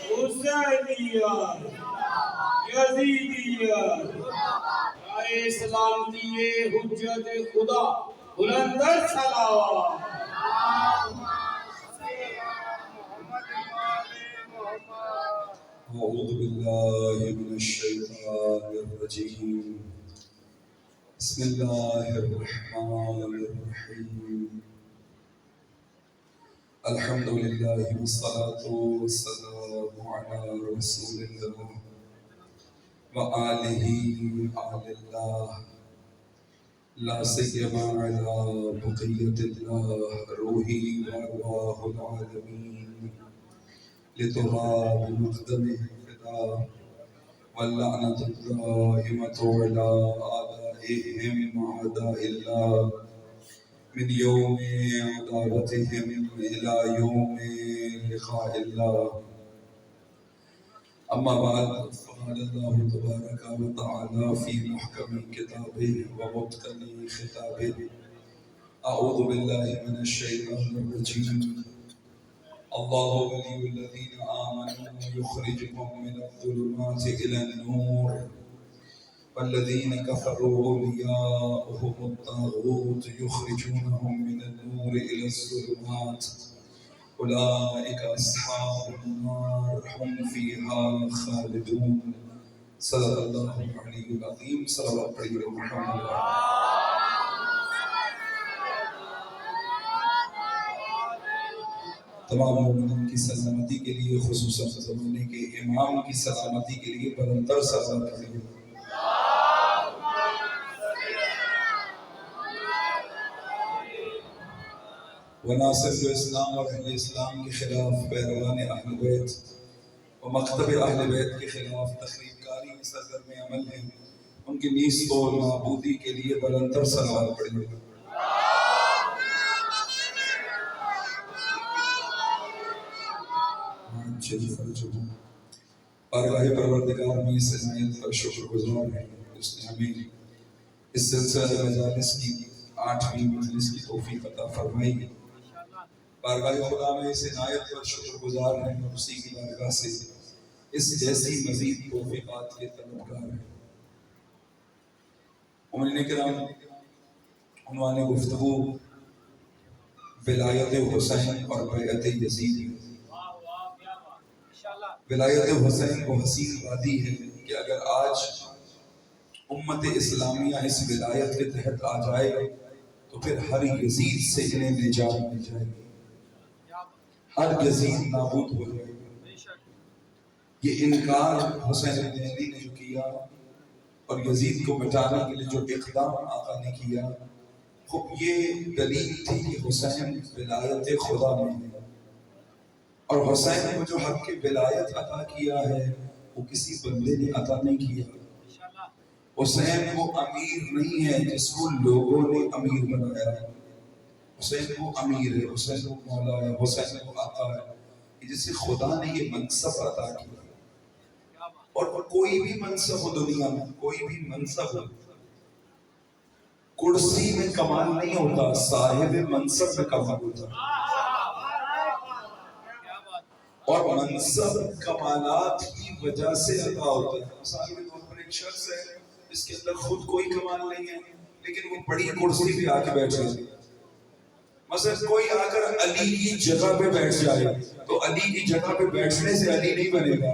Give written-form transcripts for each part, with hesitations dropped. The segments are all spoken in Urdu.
حسینیت یزیدیت رائے سلامتی حجت خدا بلندر صلوات اعوذ باللہ من الشیطان الرجیم بسم اللہ الرحمن الرحیم الحمد للہ والصلاة والسلام علی رسول اللہ وآلہ آل اللہ لا سیما علی بقیت اللہ روحی وارواح العالمین لتراب مقدمه فدا واللعنة الدائمة على أعدائهم أعداء الله من يوم عداوتهم إلى يوم لقاء الله أما بعد فقال الله تبارك وتعالى في محكم كتابه ومتقن خطابه أعوذ بالله من الشيطان الرجيم الله ولي الذين آمنوا يخرجهم من الظلمات إلى النور والذين كفروا أولياؤهم الطاغوت يخرجونهم من النور إلى الظلمات أولئك أصحاب النار هم فيها خالدون صدق الله العلي العظيم صلوات على محمد تمام مومنین کی سلامتی کے لیے خصوصاً زمانے کے امام کی سلامتی کے لیے بلندر صلوات پڑھیے وناصر جو اسلام اور اہل اسلام کے خلاف پیروان اہل بیت و مکتب اہل بیت کے خلاف تخریب کاری میں سرگرم عمل ہیں ان کی نیز اور معبودی کے لیے بلندر صلوات پڑھیے بارگاہ پروردگار میں اس عنایت پر شکر گزار ہیں اس نے ہمیں اس سلسلہ مجالس کی 8ویں مجلس کی توفیق عطا فرمائی بارگاہ خدا میں اس عنایت پر شکر گزار ہیں اور اسی کی بارگاہ سے اس جیسی مزید توفیقات کے طلبگار ہیں مومنین کرام عنوان گفتگو ولایت حسین اور بیعت یزید ولایت حسین وہ حسین وادی ہے کہ اگر آج امت اسلامیہ اس ولایت کے تحت آ جائے تو پھر ہر یزید سے انہیں نجات مل جائے گی ہر یزید نابود ہو جائے گا یہ انکار حسین بن علی نے جو کیا اور یزید کو مٹانے کے لیے جو اقدام آقا نے کیا خب یہ دلیل تھی کہ حسین ولایت خدا میں ہے اور حسین کو جو حق کی ولایت عطا کیا ہے وہ کسی بندے نے عطا نہیں کیا حسین وہ امیر نہیں ہے جس کو لوگوں نے امیر بنایا حسین وہ امیر ہے حسین وہ مولا ہے حسین وہ آقا ہے جسے خدا نے یہ منصب عطا کیا اور کوئی بھی منصب ہو دنیا میں کوئی بھی منصب ہو کرسی میں کمال نہیں ہوتا صاحب منصب میں کمال ہوتا اور منصب کمالات کی وجہ سے عطا ہوتا ہے مثال کے طور پر ایک شخص ہے جس کے اندر خود کوئی کمال نہیں ہے لیکن وہ بڑی کرسی پہ آ کے بیٹھ جائے مثلا کوئی آ کر علی کی جگہ پہ بیٹھ جائے تو علی کی جگہ پہ بیٹھنے سے علی نہیں بنے گا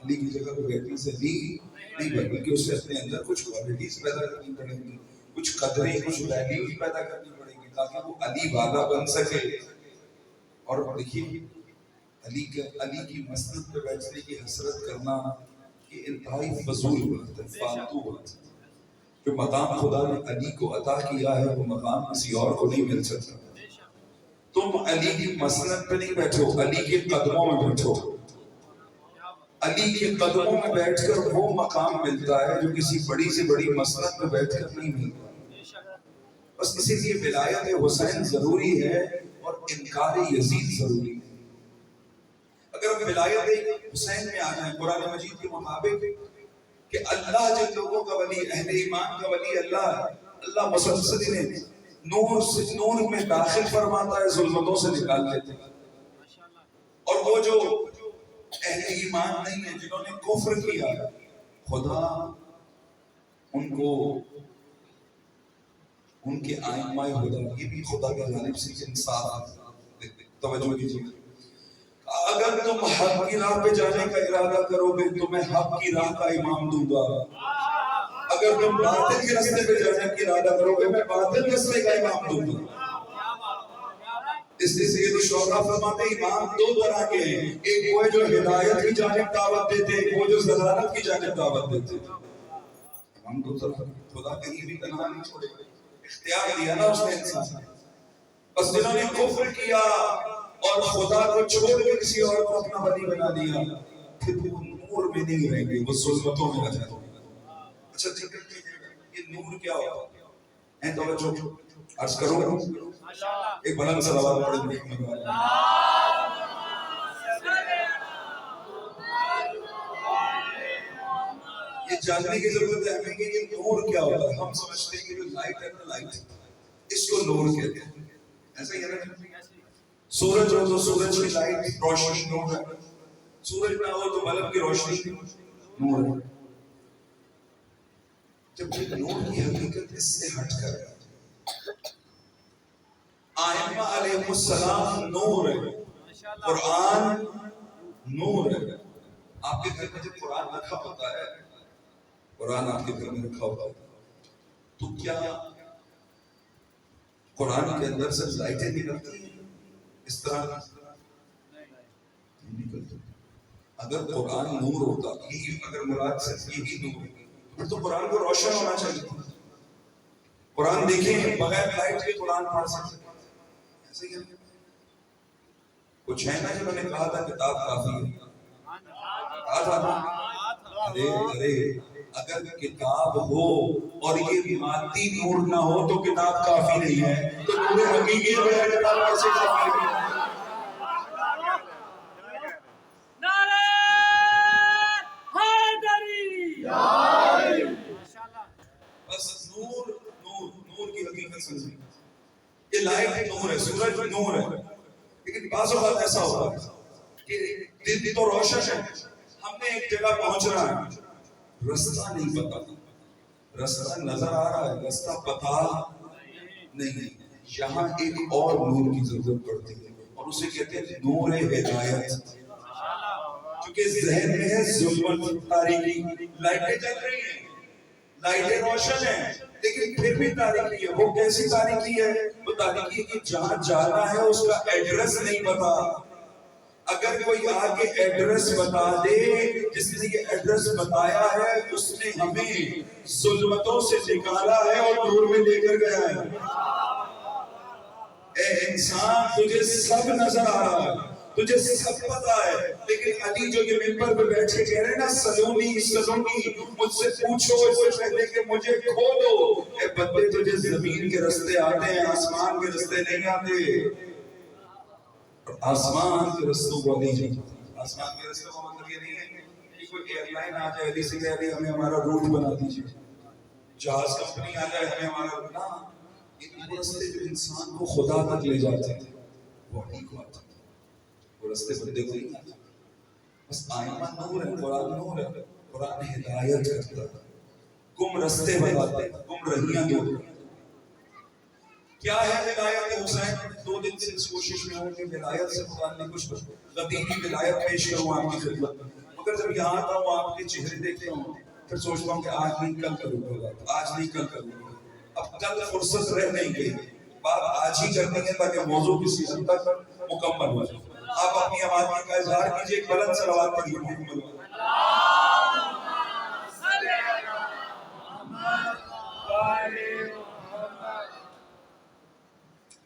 علی کی جگہ پہ بیٹھنے سے علی نہیں بنے بلکہ اسے اپنے اندر کچھ کوالٹیز پیدا کرنی پڑیں گی کچھ قدریں کچھ ویلیوز پیدا کرنی پڑیں گی تاکہ وہ علی والا بن سکے اور دیکھیے علی کی مسند پہ بیٹھنے کی حسرت کرنا یہ انتہائی فضول بات ہے فالتو بات ہے جو مقام خدا نے علی کو عطا کیا ہے وہ مقام کسی اور کو نہیں مل سکتا تم علی کی مسند پہ نہیں بیٹھو علی کے قدموں میں بیٹھو علی کے قدموں میں بیٹھ کر وہ مقام ملتا ہے جو کسی بڑی سے بڑی مسند پہ بیٹھ کر نہیں ملتا بس اسی لیے ولایت حسین ضروری ہے اور انکار یزید ضروری ہے اگر ہم ولایت حسین میں آ جائیں قرآن مجید کے مطابق کہ اللہ جن لوگوں کا ولی اہل ایمان کا ولی اللہ مسلسل انہیں نور سے نور میں داخل فرماتا ہے، ظلمتوں سے نکال لیتے ہیں۔ اور وہ جو اہل ایمان نہیں ہے، جنہوں نے کفر کیا، خدا ان کو ان کے آئمہ خدا، یہ بھی خدا کے جانب سے انصاف ہے۔ توجہ کیجیے، اگر تم حق کی راہ پہ جانے کا ارادہ کرو گے تو میں حق کی راہ کا امام دوں گا، اگر تم باطل کے راستے پہ جانے کا ارادہ کرو گے میں باطل راستے کا امام دوں گا۔ اس لیے سید الشہداء فرماتے ہیں امام دو طرح کے ہیں، ایک وہ ہے جو ہدایت کی جانب دعوت دیتے ہیں، ایک وہ جو ضلالت کی جانب دعوت دیتے ہیں۔ امام دو طرح، خدا کہیں بھی تنہا نہیں چھوڑے، اختیار دیا نا اس نے انسان۔ بس جنہوں نے کفر کیا اور خدا کو چھوڑ کے کسی اور کو اپنا ولی بنا دیا، پھر وہ نور میں نہیں رہیں گے، وہ ظلمتوں میں رہ جائیں گے۔ اچھا ذکر کیجیے یہ نور کیا ہوتا ہے؟ توجہ عرض کروں، ایک بلند صلوات پڑھیں گے۔ یہ جاننے کی ضرورت ہے ہمیں کہ یہ نور کیا ہوتا ہے۔ ہم سمجھتے ہیں کہ جو لائٹ ہے نا، لائٹ اس کو نور کہتے ہیں، ایسا ہی ہے نا۔ سورج ہو تو سورج کی لائٹ روشنی نور ہے، سورج نہ ہو تو بلب کی روشنی نور ہے۔ جب یہ نور کی حقیقت اس سے ہٹ کر آئمہ علیہ السلام نور ہے، قرآن نور ہے۔ آپ کے گھر میں جب قرآن رکھا ہوتا ہے، قرآن آپ کے گھر میں رکھا ہوتا ہے تو کیا قرآن کے اندر سے لائٹیں نکلتی ہیں اس طرح نہیں نکلتی؟ اگر قرآن نور ہوتا، یہی اگر مراد صرف یہی نور ہے پھر تو قرآن کو روشن ہونا چاہیے۔ قرآن دیکھیں بغیر لائٹ کے قرآن پڑھ سکتے، ایسے ہی کچھ ہے نا جنہوں نے کہا تھا کتاب کافی ہے، کہا تھا نا، ارے اگر کتاب ہو اور یہ مادی نور نہ ہو تو کتاب کافی نہیں ہے، تو نور حقیقی بغیر کتاب کیسے کافی ہے؟ بس نور نور نور کی حقیقت سمجھیں، یہ لائٹ نور ہے، سورج نور ہے، لیکن بعض اوقات ایسا ہوتا ہے کہ دن تو روشن ہے، ہم نے ایک جگہ پہنچنا ہے، رستہ نہیں پتا، رستہ نظر آ رہا ہے، رستہ پتا نہیں، یہاں ایک اور نور کی ضرورت پڑتی ہے اور اسے کہتے ہیں نور ہدایت۔ کیونکہ ذہن میں ہے ظلمت، تاریکی، لائٹیں جل رہی ہیں، لائٹیں روشن ہیں لیکن پھر بھی تاریکی ہے۔ وہ کیسی تاریکی ہے؟ وہ تاریکی ہے کہ جہاں جانا ہے اس کا ایڈریس نہیں پتا۔ اگر کوئی آگے ایڈریس بتا دے، جس نے یہ ایڈریس بتایا ہے اس نے ہمیں ظلمتوں سے نکالا ہے اور نور میں لے کر گیا ہے۔ اے انسان تجھے سب نظر آ رہا ہے، تجھے سب پتا ہے، لیکن علی جو یہ ممبر پہ بیٹھے کہہ رہے ہیں نا سلونی سلونی، مجھ سے پوچھو اس سے پہلے کہ مجھے کھو دو۔ اے بندے تجھے زمین کے رستے آتے ہیں، آسمان کے رستے نہیں آتے۔ آسمان کے رستوں کو نہیں جاتا، آسمان کے رستوں کا مطلب یہ نہیں ہے کہ کوئی ایئر لائن آ جائے علی سے کہہ رہی ہمیں ہمارا روٹ بنا دیجیے، جہاز کمپنی آ جائے ہمیں ہمارا روٹ، نہ، یہ رستے جو انسان کو خدا تک لے جاتے ہیں وہ ٹھیک ہوتا ہے، وہ رستے بندے کو نہیں آتے۔ بس آئمہ نور ہے، قرآن نور ہے، قرآن ہدایت کرتا ہے، گم رستے بتاتے ہیں، گم رہیاں دور۔ کیا ہے ولایت حسین؟ 2 دن سے اس کوشش میں ہوں کہ ولایت سے قرآن نے کچھ قدیمی ولایت پیش کروں آپ کی خدمت میں، مگر جب یہاں آتا ہوں آپ کے چہرے دیکھتا ہوں پھر سوچتا ہوں کہ آج نہیں کل کروں گا، آج نہیں کل کروں گا، اب کل فرصت رہ نہیں گئی، بات آج ہی کرنی ہے تاکہ موضوع کسی حد تک مکمل ہو جائے۔ آپ اپنی آمادگی کا اظہار کیجئے، ایک بلند صلوات پڑھیے محمد۔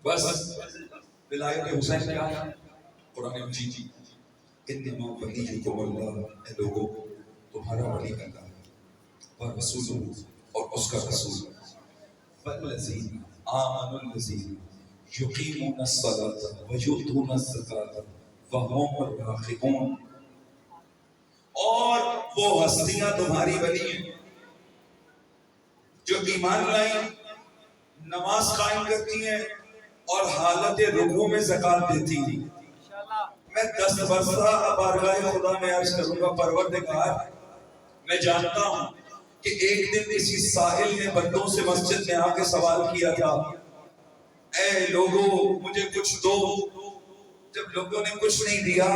بس ولایت حسین کیا ہے؟ قرآن مجید انما ولیکم اللہ، اے لوگوں تمہارا ولی اللہ ہے، ورسولہ اور اس کا رسول، والذین آمنوا الذین یقیمون الصلاۃ ویؤتون الزکاۃ وہم راکعون، اور وہ ہستیاں تمہاری ولی ہیں جو ایمان لائیں، نماز قائم کرتی ہیں اور حالت رکوع میں زکات دیتی ہیں. میں 10 برسہ بارگاہ خدا میں عرض کروں گا پروردگار میں جانتا ہوں کہ ایک دن کسی ساحل نے بندوں سے مسجد میں آ کے سوال کیا تھا اے لوگوں مجھے کچھ دو. جب لوگوں نے کچھ نہیں دیا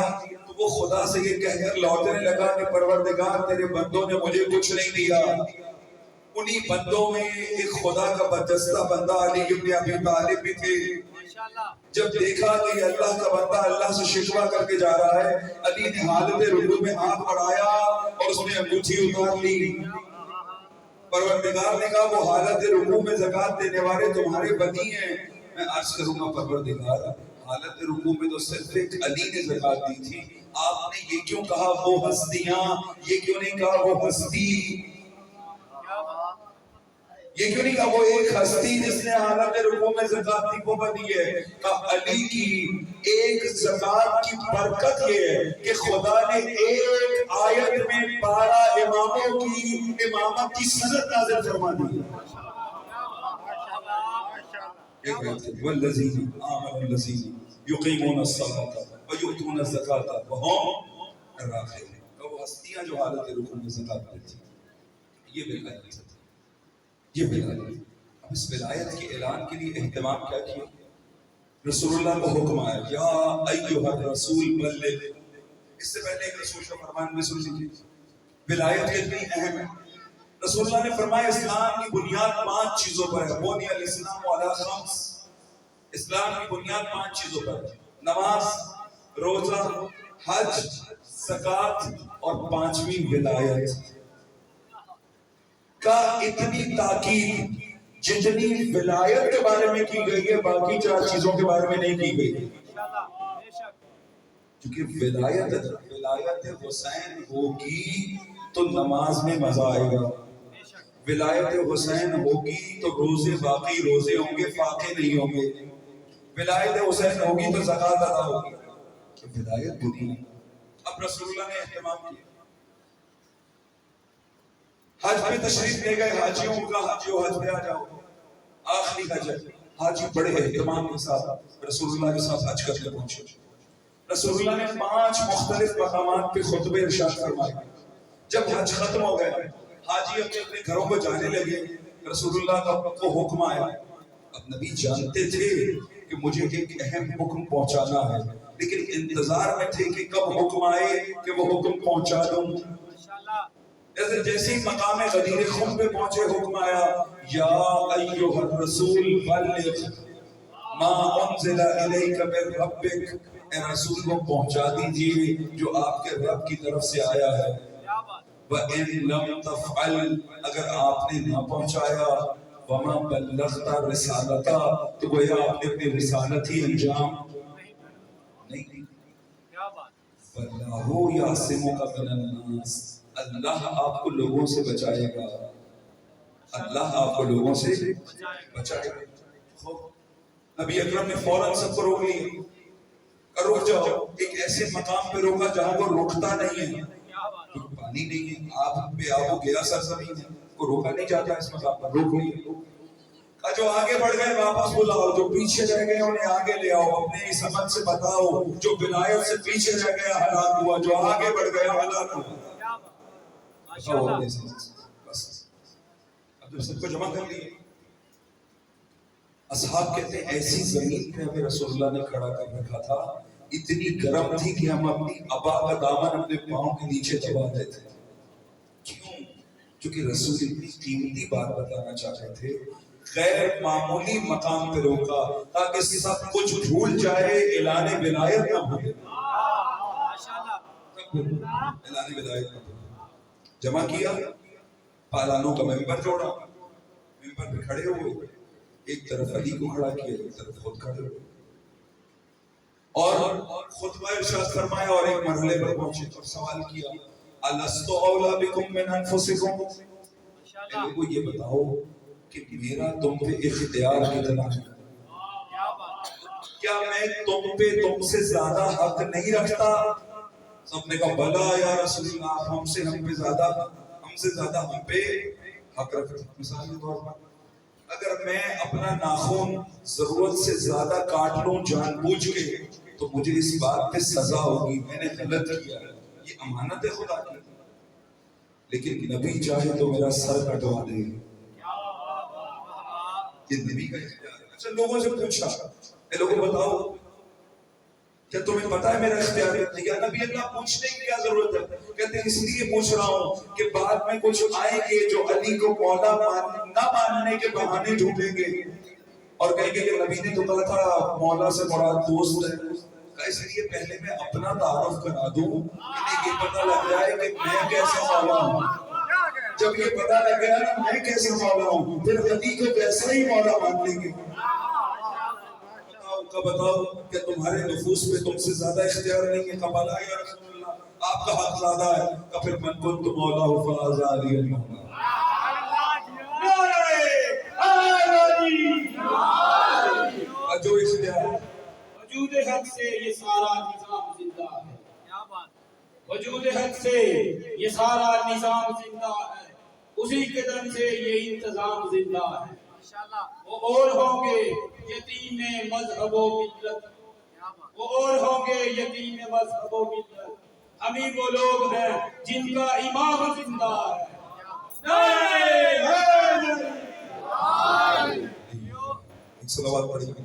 تو وہ خدا سے یہ کہہ کر لوٹنے لگا کہ پروردگار تیرے بندوں نے مجھے کچھ نہیں دیا. انہی بندوں میں ایک خدا کا برجستہ بندہ علی ابن ابی طالب بھی تھے. جب دیکھا کہ یہ اللہ کا بندہ اللہ سے شکوہ کر کے جا رہا ہے, علی نے حالت رکوع میں ہاتھ بڑھایا اور اس نے انگوٹھی اتار لی. پروردگار نے کہا وہ حالت رکوع میں زکات دینے والے تمہارے بنی ہیں. میں عرض کروں گا پروردگار حالت رکوع میں تو صرف ایک علی نے زکات دی تھی, آپ نے یہ کیوں کہا وہ ہستیاں, یہ کیوں نہیں کہا وہ ہستی, یہ کیوں نہیں کہا وہ ایک ہستی جس نے حالت رکوع میں زکات دی وہ بنی ہے. کہا علی کی ایک زکات کی برکت یہ ہے کہ خدا نے ایک آیت میں 12 اماموں کی امامت کی سند نازل فرما دی. والذین آمنوا الذین یقیمون الصلاۃ ویؤتون الزکاۃ وهم راغبون. وہ ہستیاں جو حالت رکوع میں زکات دیتی یہ ولایت ہے, یہ ولایت. اب اس ولایت کے اعلان کے لیے اہتمام کیا کیا؟ رسول اللہ کو حکم آیا یا ایھا الرسول بلغ. اس سے پہلے ایک رسول کا فرمان میں سن لیجیے, ولایت کتنی اہم ہے. رسول اللہ نے فرمایا اسلام کی بنیاد 5 چیزوں پر ہے. بنی الاسلام علی 5. اسلام کی بنیاد 5 چیزوں پر ہے. نماز, روزہ, حج, زکات اور 5ویں ولایت. کا اتنی تاکید جتنی ولایت کے بارے میں کی گئی ہے باقی 4 چیزوں کے بارے میں نہیں کی گئی. کیونکہ ولایت حسین ہوگی تو نماز میں مزہ آئے گا, ولایت حسین ہوگی تو روزے باقی روزے ہوں گے فاقے نہیں ہوں گے, ولایت حسین ہوگی تو زکات ادا ہوگی. ولایت بنی. اب رسول اللہ نے اہتمام کیا, حج پہ تشریف لے گئے حاجیوں کا, حاجیوں حج پہ آ جاؤ, آخری حج ہے. حاجی بڑے اہتمام کے ساتھ رسول اللہ کے ساتھ حج کر کے پہنچے. رسول اللہ نے 5 مختلف مقامات پہ خطبے ارشاد فرمائے. جب حج ختم ہو گئے حاجی اپنے اپنے گھروں کو جانے لگے, رسول اللہ کا حکم آیا. اب نبی جانتے تھے کہ مجھے ایک اہم حکم پہنچانا ہے, لیکن انتظار میں تھے کہ کب حکم آئے کہ وہ حکم پہنچا دوں. جیسے ہی مقام غدیر خم پہ پہنچے حکم آیا یا ایھا الرسول بلغ ما انزل الیک من ربک. اے رسول کو پہنچا دیجیے جو آپ کے رب کی طرف سے آیا ہے. وَإِن لَمْ تَفْعَلْ اگر آپ نے نہ پہنچایا وَمَا بَلَّغْتَ رِسَالَتَا تو گویا آپ نے اپنی رسالت ہی انجام نہیں دی. وَاللَّهُ يَعْصِمُكَ مِنَ النَّاسِ اللہ آپ کو لوگوں سے بچائے گا, اللہ آپ کو لوگوں سے بچائے گا. نبی اکرم نے فوراً سب کو روک لیا, رک جاؤ. ایک ایسے مقام پہ روکا جہاں وہ رکتا نہیں ہے, پانی نہیں ہے, آپ پہ آب و گیا سرزمین ہے, کو روکا نہیں جاتا اس مقام پر, روک لیا. جو آگے بڑھ گئے واپس بلاؤ, جو پیچھے رہ گئے انہیں آگے لے آؤ, اپنے اس عمل سے بتاؤ جو ولایت سے پیچھے رہ گیا ہلاک ہوا, جو آگے بڑھ گیا ہلاک ہوا. بس اب جب سب کو جمع کر لیا, اصحاب کہتے ہیں ایسی زمین پہ ہمیں رسول اللہ نے کھڑا کر رکھا تھا, اتنی گرم تھی کہ ہم اپنی ابا کا دامن اپنے پاؤں کے نیچے دباتے تھے. کیوں؟ کیونکہ رسول اتنی قیمتی بات بتانا چاہ رہے تھے. غیر معمولی مقام پہ روکا تاکہ سب کچھ بھول جائے, اعلان ولایت نہ بھولے. اعلان ولایت نہ بھولے. جمع کیا, پالانوں کا ممبر جوڑا, ممبر پہ کھڑے ہوئے, ایک طرف علی کو کھڑا کیا, ایک طرف خود کھڑے ہوئے, اور خطبہ ارشاد فرمایا اور ایک مرحلے پر پہنچے اور سوال کیا الست اولی بکم من انفسکم. لوگوں یہ بتاؤ کہ میرا تم پہ اختیار کتنا ہے, کیا میں تم سے زیادہ حق نہیں رکھتا؟ سب نے کہا بلا یا رسول اللہ, ہم سے زیادہ ہم پہ حق رکھتے. مثال کے طور پر اگر میں اپنا ناخن ضرورت سے زیادہ کاٹ لوں جان بوجھ کے تو مجھے اس بات پہ سزا ہوگی، میں نے غلط کیا ہے، یہ امانت ہے خدا کی۔ لیکن نبی چاہے تو میرا سر کٹوا دے، یہ نبی کا اختیار ہے۔ اچھا لوگوں سے پوچھا، اے لوگوں بتاؤ کیا تمہیں پتا ہے میرا اختیار ہے؟ یا نبی اللہ پوچھنے کی کیا ضرورت ہے؟ کہتے ہیں اس لیے پوچھ رہا ہوں کہ بعد میں کچھ آئیں گے جو علی کو مولا نہ ماننے کے بہانے ڈھونڈیں گے اور کہیں گے کہ نبی نے تو کہا تھا مولا سے مراد دوست ہے۔ اس لیے پہلے میں اپنا تعارف کرا دوں، انہیں یہ پتہ لگ جائے کہ میں کیسا مولا ہوں۔ جب یہ پتہ لگ گیا نا میں کیسا مولا ہوں، پھر علی کو ویسا ہی مولا مان لیں گے۔ بتاؤ کہ تمہارے نفوس پہ تم سے زیادہ اختیار نہیں ہے؟ قبل یا رسول اللہ آپ کا حق زیادہ ہے کہ پھر من کنت مولا فاذا علی المولا۔ جو اختیار وجود حق سے یہ سارا نظام زندہ ہے، وجود حق سے یہ سارا نظام زندہ ہے، اسی کے دم سے یہ انتظام زندہ ہے۔ وہ اور ہوں گے یتیم مذہب و ملت، وہ اور ہوں گے یتیم مذہب و ملت، ہم ہی وہ لوگ ہیں جن کا امام زندہ ہے۔ ایک صلوات پڑھیں گے۔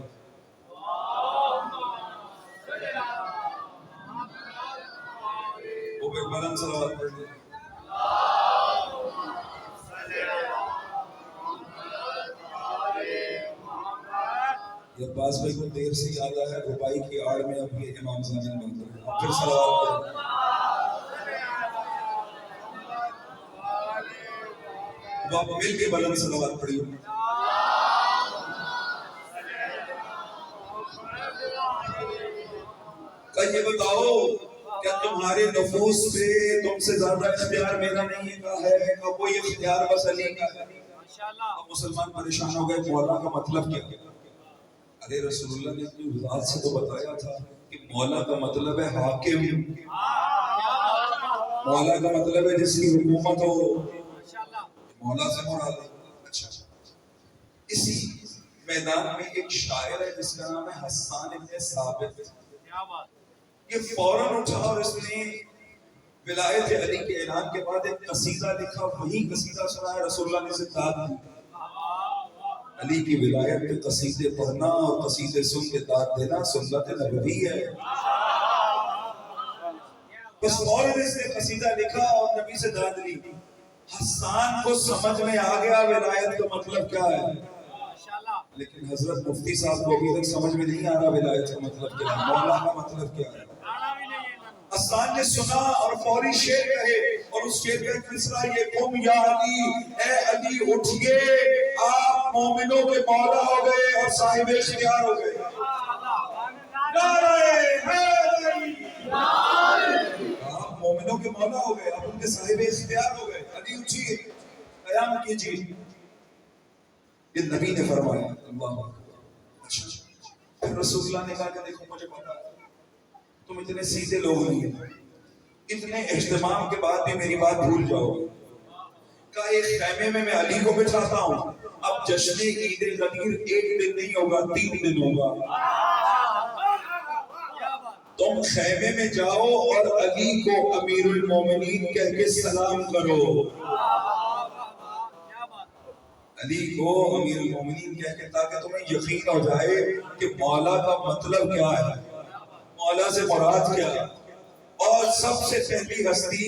وہ ایک بلند صلوات پڑھ لیں۔ یہ عباس بھائی کو دیر سے یاد آیا، ربائی کی آڑ میں اب یہ امام زمین بن گئے۔ اب پھر صلوات پڑھیں۔ اب آپ مل کے بلند صلوات پڑھیے۔ کہ یہ بتاؤ کیا تمہارے نفوس پہ تم سے زیادہ اختیار میرا نہیں ہے؟ کہ کوئی اختیار بس علی کا ہے؟ اب مسلمان پریشان ہو گئے، مولا کا مطلب کیا؟ ارے رسول اللہ نے اپنی وضاحت سے تو بتایا تھا کہ مولا کا مطلب ہے حاکم، مولا کا مطلب ہے جس کی حکومت ہو، مولا سے مراد ہے۔ اچھا اسی میدان میں ایک شاعر ہے جس کا نام ہے حسان ابن ثابت، یہ فوراً اٹھا اور اس نے ولایت علی کے اعلان کے بعد ایک قصیدہ لکھا، وہی قصیدہ سنایا، رسول اللہ نے اسے داد دی۔ علی کی ولایت کے قصیدے پڑھنا اور قصیدے سن کے داد دینا سنت نبوی ہے۔ بس فوراً اس نے قصیدہ لکھا اور نبی سے داد لی۔ حسان کو سمجھ میں آ گیا ولایت کا مطلب کیا ہے، لیکن حضرت مفتی صاحب کو ابھی تک سمجھ میں نہیں آ رہا ولایت کا مطلب کیا ہے، مولا کا مطلب کیا ہے۔ حسان نے سنا اور فوری شعر کہے، اور اس شعر کا ایک مصرع یہ، قم یا علی، اے علی اٹھئے، آپ مومنوں کے مولا ہو گئے اور صاحب اختیار ہو گئے۔ آپ مومنوں کے مولا ہو گئے، آپ ان کے صاحب اختیار ہو گئے، علی اٹھئے، قیام کیجئے۔ یہ نبی نے فرمایا۔ اللہ اکبر۔ اچھا پھر رسول اللہ نے کہا کہ دیکھو مجھے پتا ہے تم اتنے سیدھے لوگ نہیں ہیں، اتنے اہتمام کے بعد بھی میری بات بھول جاؤ گے۔ کہا ایک خیمے میں علی کو بٹھاتا ہوں، اب جشن عید غدیر ایک دن نہیں ہوگا، 3 دن ہوگا۔ تم خیمے میں جاؤ اور علی کو امیر المومنین کہہ کے سلام کرو، علی کو امیر المومنین کہہ کے، تاکہ تمہیں یقین ہو جائے کہ مولا کا مطلب کیا ہے، مولا سے مراد کیا ہے۔ اور سب سے پہلی ہستی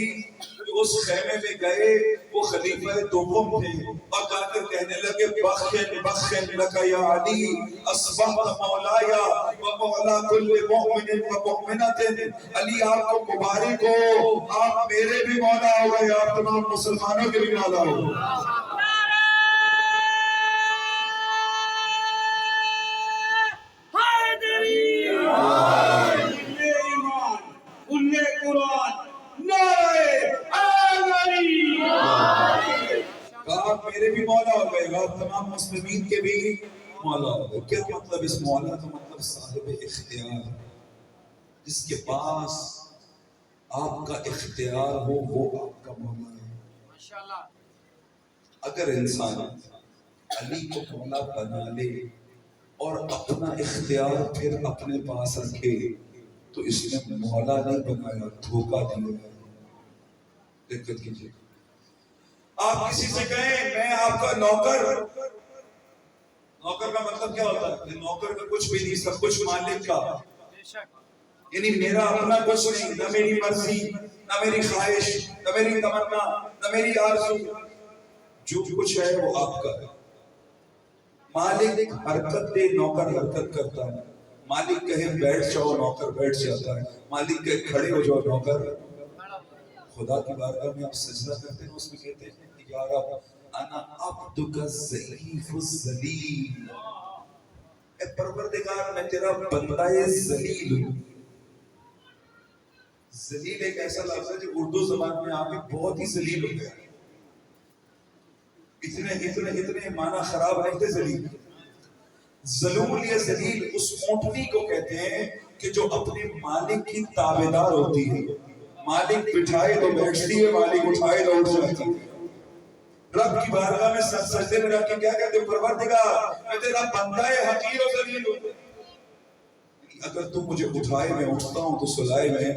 جو اس خیمے میں گئے وہ خلیفہ دوم تھے، اور جا کر کہنے لگے بخن بخن لک یا علی اصبحت مولایا و مولا کل مؤمن و مؤمنۃ۔ علی آپ کو مبارک ہو، آپ میرے بھی مولا ہو گئے، آپ تمام مسلمانوں کے بھی مولا ہو گئے۔ آپ میرے بھی مولا ہو گئے اور تمام مسلمین کے بھی مولا ہو گئے۔ کیا مطلب اس مولا کا مطلب صاحب اختیار، جس کے پاس آپ کا اختیار ہو وہ آپ کا مولا ہے۔ اگر انسان علی کو مولا بنا لے اور اپنا اختیار پھر اپنے پاس رکھے تو اس نے مولا نہیں بنایا، دھوکہ دیا ہے۔ دقت کیجیے، آپ کسی سے کہیں میں آپ کا نوکر، نوکر کا مطلب کیا ہوتا ہے کہ نوکر کا کچھ بھی نہیں، سب کچھ مالک کا، یعنی میرا اپنا کچھ نہیں، نہ میری مرضی، نہ میری خواہش، نہ میری تمنا، نہ میری آرزو، جو کچھ ہے وہ آپ کا ہے۔ مالک حرکت دے، نوکر حرکت کرتا ہے۔ مالک کہے بیٹھ جاؤ، نوکر بیٹھ جاتا ہے۔ مالک کہے کھڑے ہو جاؤ، نوکر۔ خدا کی بارگاہ میں آپ سجدہ کرتے ہیں، اس میں کہتے ہیں کہ یا رب انا عبدک الضعیف الذلیل، اے پروردگار میں تیرا بندہ ذلیل ہوں۔ ذلیل ایک ایسا لفظ ہے جو اردو زبان میں آپ بہت ہی ذلیل ہو گیا، اتنے معنی خراب نہیں تھے ذلیل۔ ذلول یا ذلیل اس اونٹنی کو کہتے ہیں کہ جو اپنے مالک کی تابعدار ہوتی ہے، مالک بٹھائے تو بیٹھتی ہے، مالک اٹھائے تو اٹھ جاتی ہے۔ رب کی بارگاہ میں سجدے میں رکھ کے کیا کہتے ہیں؟ پروردگار میں تیرا بندہ حقیر و ذلیل ہوں، اگر تم مجھے اٹھائے میں اٹھتا ہوں تو سلائے میں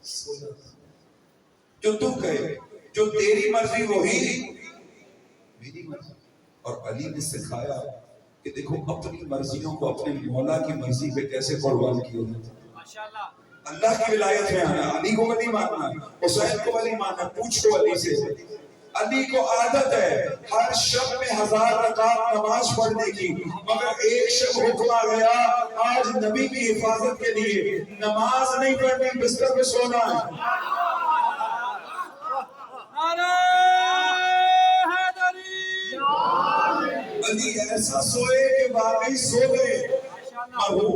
سو جاتا ہوں۔ جو تم کہے، جو تیری مرضی وہی میری مرضی۔ اور علی نے سکھایا کہ دیکھو اپنی مرضیوں کو اپنے مولا کی مرضی پہ کیسے قربان کیا جاتا ہے۔ اللہ کی ولایت میں آنا، علی کو ولی ماننا، حسین کو ولی ماننا، پوچھو علی سے۔ علی کو عادت ہے ہر شب میں 1000 رکعت نماز پڑھنے کی، مگر ایک شب حکم آ گیا آج نبی کی حفاظت کے لیے نماز نہیں پڑھنی، بستر پہ سونا ہے۔ علی ایسا سوئے کہ واقعی سو گئے۔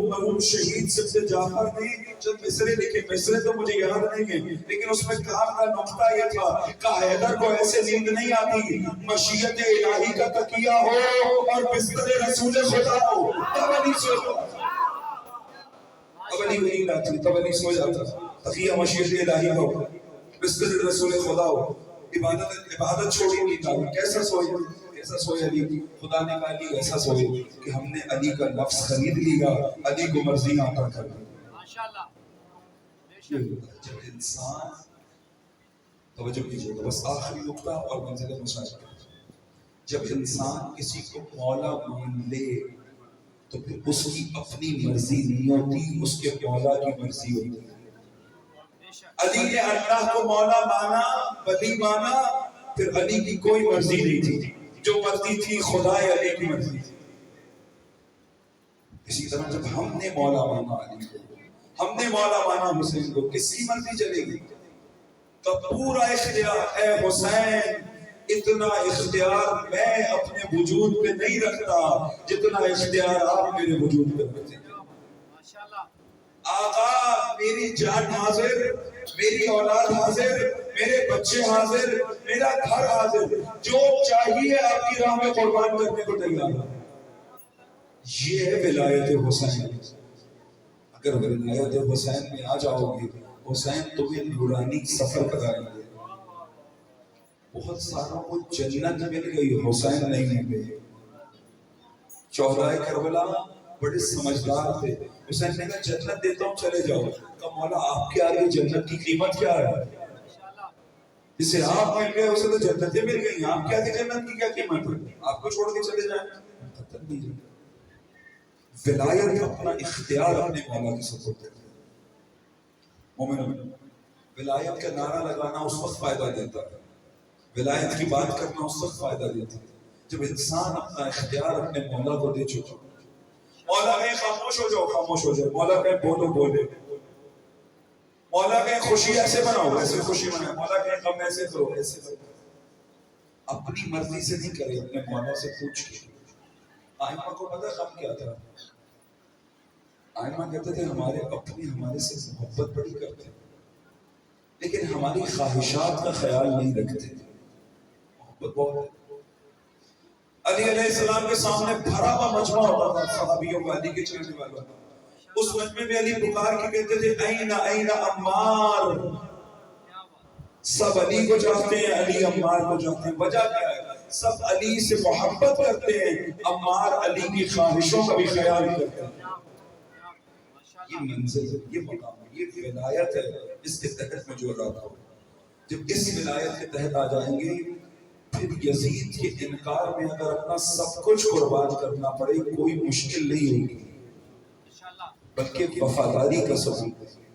مرحوم شہید سبز جعفر نے جب مصرے لکھے، مصرے تو مجھے یاد نہیں ہے لیکن اس میں کام کا نقطہ یہ تھا کہ حیدر کو ایسے نیند نہیں آتی مشیت الہی کا تکیہ ہو اور بستر رسول خدا ہو، تب علی سو جاتا، اب علی نیند آتی تب علی سو جاتا۔ تکیہ مشیت الہی ہو، بستر رسول خدا ہو، عبادت چھوڑی نہیں تھا۔ کیسا سوئے، کیسا سوئے علی؟ خدا نے کہا علی ایسا سوئے کہ ہم نے علی کا نفس خرید لیا، علی کو مرضی عطا کر دی۔ جب انسان، توجہ کیجئے گا بس آخری نقطہ اور منزل مشاہدہ، جب انسان کسی کو مولا مان لے تو پھر اس کی اپنی مرضی نہیں ہوتی، اس کے مولا کی مرضی ہوتی ہے۔ علی نے اللہ کو مولا مانا، ولی مانا، پھر علی کی کوئی مرضی نہیں تھی، جو مرضی تھی خدا علی کی مرضی تھی۔ اسی طرح جب ہم نے مولا مانا علی کو، ہم نے مولا مانا حسین کو، کس کی مرضی چلے گی؟ تو پورا اختیار، اے حسین اتنا اختیار میں اپنے وجود پہ نہیں رکھتا جتنا اختیار آپ میرے وجود پہ رکھتے ہیں۔ آقا میری جان حاضر، میری اولاد حاضر، میرے بچے حاضر، میرا گھر حاضر، جو چاہیے آپ کی راہ میں قربان کرنے کو تیار ہے۔ یہ ہے ولایت حسین۔ اگر ولایت حسین میں آ جاؤ گے، حسین تمہیں نورانی سفر کرائیں گے۔ بہت ساروں کو جنت مل گئی، حسین نہیں مل گئی۔ چوراہے کربلا بڑے سمجھدار تھے، حسین نے کہا جنت دیتا ہوں چلے جاؤ، کہا مولا آپ کے آگے جنت کی قیمت کیا ہے؟ جسے آپ مل گئے اسے تو جنتیں مل گئی، آپ کے آگے جنت کی کیا قیمت ہے؟ آپ کو چھوڑ کے چلے جائیں۔ ولایت اپنا اختیار اپنے مولا کی سپرد ہے۔ مومن ولایت کا نعرہ لگانا اس وقت فائدہ دیتا ہے، ولایت کی بات کرنا اس وقت فائدہ دیتا ہے جب انسان اپنا اختیار اپنے مولا کو دے چکا۔ مولا کہیں خاموش ہو جاؤ، خاموش ہو جاؤ، مولا کہیں بولو، بولے، مولا کہیں خوشی ایسے بناؤ، ایسے خوشی بناؤ، مولا کہیں غم ایسے کرو، ایسے کرو۔ اپنی مرضی سے نہیں کرے، اپنے مولا سے پوچھ کے۔ آئمہ کو پتہ غم کیا تھا؟ آئمہ کہتے تھے ہمارے سے محبت بڑی کرتے لیکن ہماری خواہشات کا خیال نہیں رکھتے، محبت بہت ہے۔ علی علیہ السلام کے سامنے بھرا ہوا مجمع ہوتا تھا صحابیوں کا، علی کے چلنے والوں کا۔ اس مجمع میں علی پکار کے کہتے تھے این این عمار، سب علی کو چاہتے ہیں، علی عمار کو چاہتے ہیں۔ وجہ کیا ہے؟ سب علی سے محبت کرتے ہیں، عمار علی کی خواہشوں کا بھی خیال کرتے ہیں۔ یہ منزل ہے، یہ مقام ہے، یہ ولایت ہے، اس کے تحت میں جو رہا ہوں۔ جب اس ولایت کے تحت آ جائیں گے، پھر یزید کے انکار میں اگر اپنا سب کچھ قربان کرنا پڑے کوئی مشکل نہیں ہوگی، بلکہ وفاداری کا ثبوت ہے۔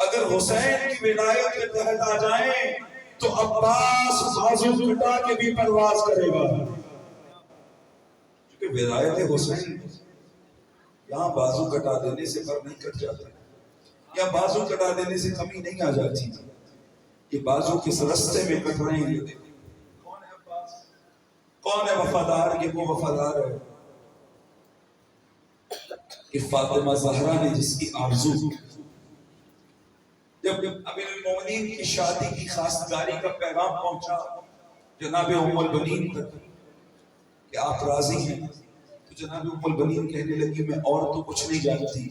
اگر حسین کی ولایت کے تحت آ جائیں تو عباس بازو کٹا کے بھی پرواز کرے گا، کیونکہ ولایت حسین یہاں بازو کٹا دینے سے پر نہیں کٹ جاتا، یا بازو کٹا دینے سے کمی نہیں آ جاتی۔ یہ بازو کس رستے میں کٹ رہے ہیں، کون ہے عباس، کون ہے وفادار؟ یہ وہ وفادار ہے کہ فاطمہ زہرا نے جس کی آرزو، جب امیر المومنین کی شادی کی خواستگاری کا پیغام پہنچا جناب ام البنین تک کہ آپ راضی ہیں، تو جناب ام البنین کہنے لگی میں اور تو کچھ نہیں جانتی،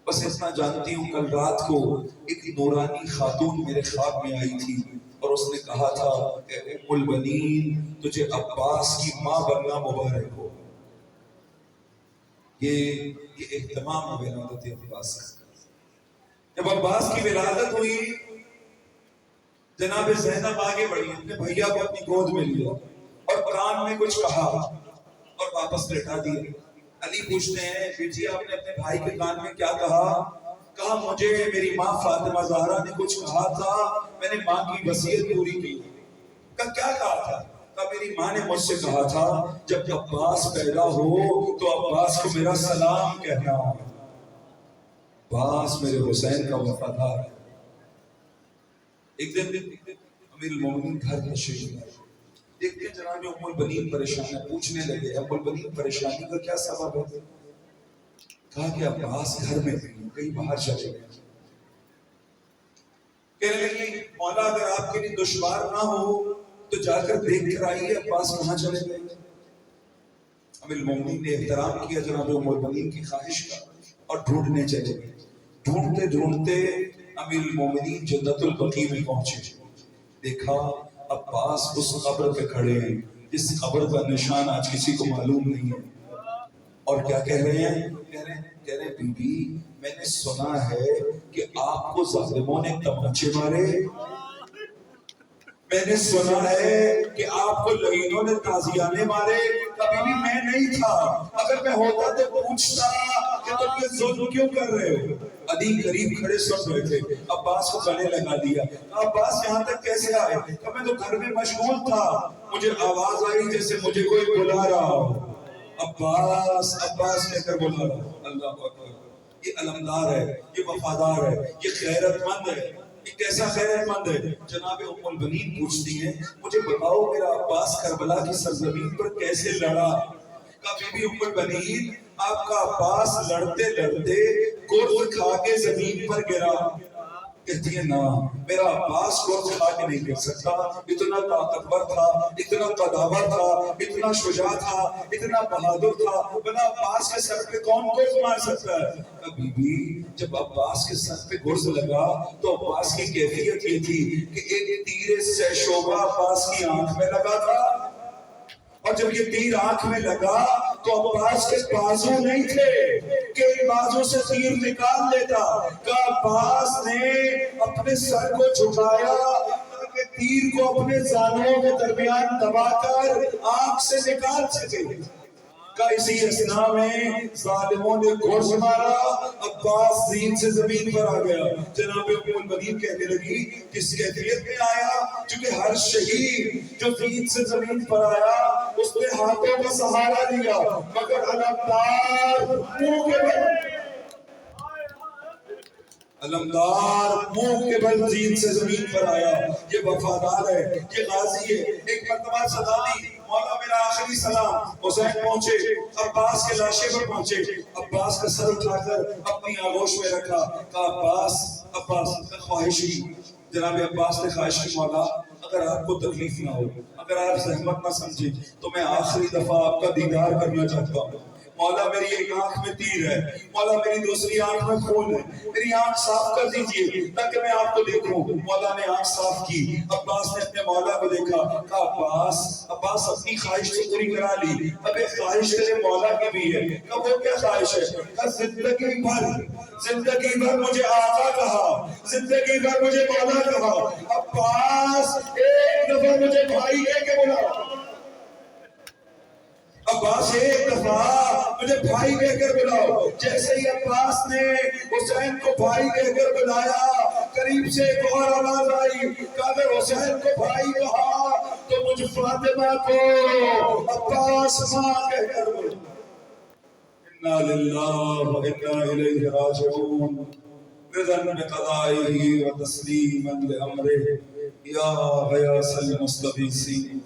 بس اتنا جانتی ہوں کل رات کو ایک نورانی خاتون میرے خواب میں آئی تھی اور اس نے کہا تھا کہ ام البنین تجھے عباس کی ماں بننا مبارک ہو۔ یہ اہتمام ہے ولادت عباس کا۔ جب عباس کی ولادت ہوئی، جناب زینب آگے بڑھی، اپنے بھیا کو اپنی گود میں لیا اور کان میں کچھ کہا اور واپس لٹا دیا۔ علی پوچھتے ہیں بیٹی آپ نے اپنے بھائی کے کان میں کیا کہا؟ کہا مجھے میری ماں فاطمہ زہرا نے کچھ کہا تھا، میں نے ماں کی وصیت پوری کی۔ کہا کیا کہا تھا؟ کہا میری ماں نے مجھ سے کہا تھا جب عباس پیدا ہو تو عباس کو میرا سلام کہنا۔ عباس میرے حسین کا وفادار ہے۔ ایک دن امیر المومنین گھر میں تشریف لائے، دیکھتے ہیں جناب ام البنین پریشان ہے، پوچھنے لگے ام البنین پریشانی کا کیا سبب ہے؟ کہا کہ عباس گھر میں نہیں، کہیں باہر چلے گئے۔ کہنے لگی مولا اگر آپ کے لیے دشوار نہ ہو تو جا کر دیکھ کر آئیے عباس کہاں چلے گئے۔ امیر المومنین نے احترام کیا جناب ام البنین کی خواہش کا اور ڈھونڈنے چلے گئے۔ ڈھونڈتے ڈھونڈتے امیر المومنین جنت البقیع میں پہنچے، دیکھا عباس اس قبر پہ کھڑے ہیں جس قبر کا نشان آج کسی کو معلوم نہیں ہے، اور کیا کہہ رہے ہیں؟ کہہ رہے ہیں بی بی میں نے سنا ہے کہ آپ کو ظالموں نے تمانچے مارے، میں نے سنا ہے کہ آپ کو لعینوں نے تازیانے مارے۔ کبھی بھی میں نہیں تھا، اگر میں ہوتا تو پوچھتا کہ تم یہ ظلم کیوں کر رہے ہو۔ علی قریب کھڑے سن رہے تھے، عباس کو گلے لگا دیا۔ عباس یہاں تک کیسے آئے؟ کہ میں تو گھر میں مشغول تھا، مجھے آواز آئی جیسے مجھے کوئی بلا رہا ہو۔ عباس عباس کہہ کر بلا رہا۔ اللہ اکبر، یہ علمدار ہے، یہ وفادار ہے، یہ غیرت مند ہے۔ کیسا خیرت مند ہے؟ جناب ام البنین پوچھتی ہیں مجھے بتاؤ میرا عباس کربلا کی سرزمین پر کیسے لڑا؟ کہا بی بی ام البنین آپ کا عباس لڑتے لڑتے گرد کھا کے زمین پر گرا۔ کہتی ہے نا میرا عباس گرد کھا کے نہیں گر سکتا، اتنا طاقتور تھا، اتنا قداور تھا، اتنا شجاع تھا، اتنا بہادر تھا، بنا عباس کے سر پہ کون گرز مار سکتا ہے؟ بی بی جب عباس کے سر پہ گرز لگا تو عباس کی کیفیت یہ تھی کہ ایک تیر سے شعبہ عباس کی آنکھ میں لگا تھا، اور جب یہ تیر آنکھ میں لگا تو عباس کے بازو نہیں تھے کہ ان بازو سے تیر نکال لیتا، کہ عباس نے اپنے سر کو جھکایا تاکہ تیر کو اپنے زانوں کے درمیان دبا کر آنکھ سے نکال سکے۔ کہ اسی اسنا میں ظالموں نے گرز مارا، عباس زین سے زمین پر آ گیا۔ جناب ام البنین کہنے لگی کس کیفیت میں آیا؟ چونکہ ہر شہید جو زین سے زمین پر آیا اس نے ہاتھوں کا سہارا لیا، مگر علمدار منہ کے بل زین سے زمین پر آیا۔ یہ وفادار ہے، یہ غازی ہے۔ ایک مرتبہ صدا دی مولا میرا آخری سلام، حسین پہنچے، عباس کے لاشے پر پہنچے، عباس کا سر اٹھا کر اپنی آغوش میں رکھا، کہا عباس خواہش کی۔ جناب عباس نے خواہش کی مولا اگر آپ کو تکلیف نہ ہو، اگر آپ زحمت نہ سمجھیں تو میں آخری دفعہ آپ کا دیدار کرنا چاہتا ہوں، مولا میری ایک آنکھ میں تیر ہے، مولا میری دوسری آنکھ میں خون ہے، میری آنکھ صاف کر دیجئے تاکہ میں آپ کو دیکھوں۔ مولا نے آنکھ صاف کی، عباس نے اپنے مولا کو دیکھا، کہا عباس اپنی خواہش تو پوری کرا لی، اب ایک خواہش تیرے مولا کی بھی ہے۔ کہا وہ کیا خواہش ہے؟ کہا زندگی بھر مجھے آقا کہا، زندگی بھر مجھے مولا کہا، عباس ایک دفعہ مجھے بھائی کہہ کے بلاؤ، عباس ایک دفعہ مجھے بھائی کہہ کر بلاؤ۔ جیسے ہی عباس نے حسین کو بھائی کہہ کر بلایا، قریب سے ایک اور آواز آئی کہ اگر حسین کو بھائی کہا تو مجھ فاطمہ کو عباس ماں کہہ کر بلاؤ۔ انا للہ و انا الیہ راجعون، رضا بقضائہ و تسلیما لامرہ، یا غیاث المستغیثین۔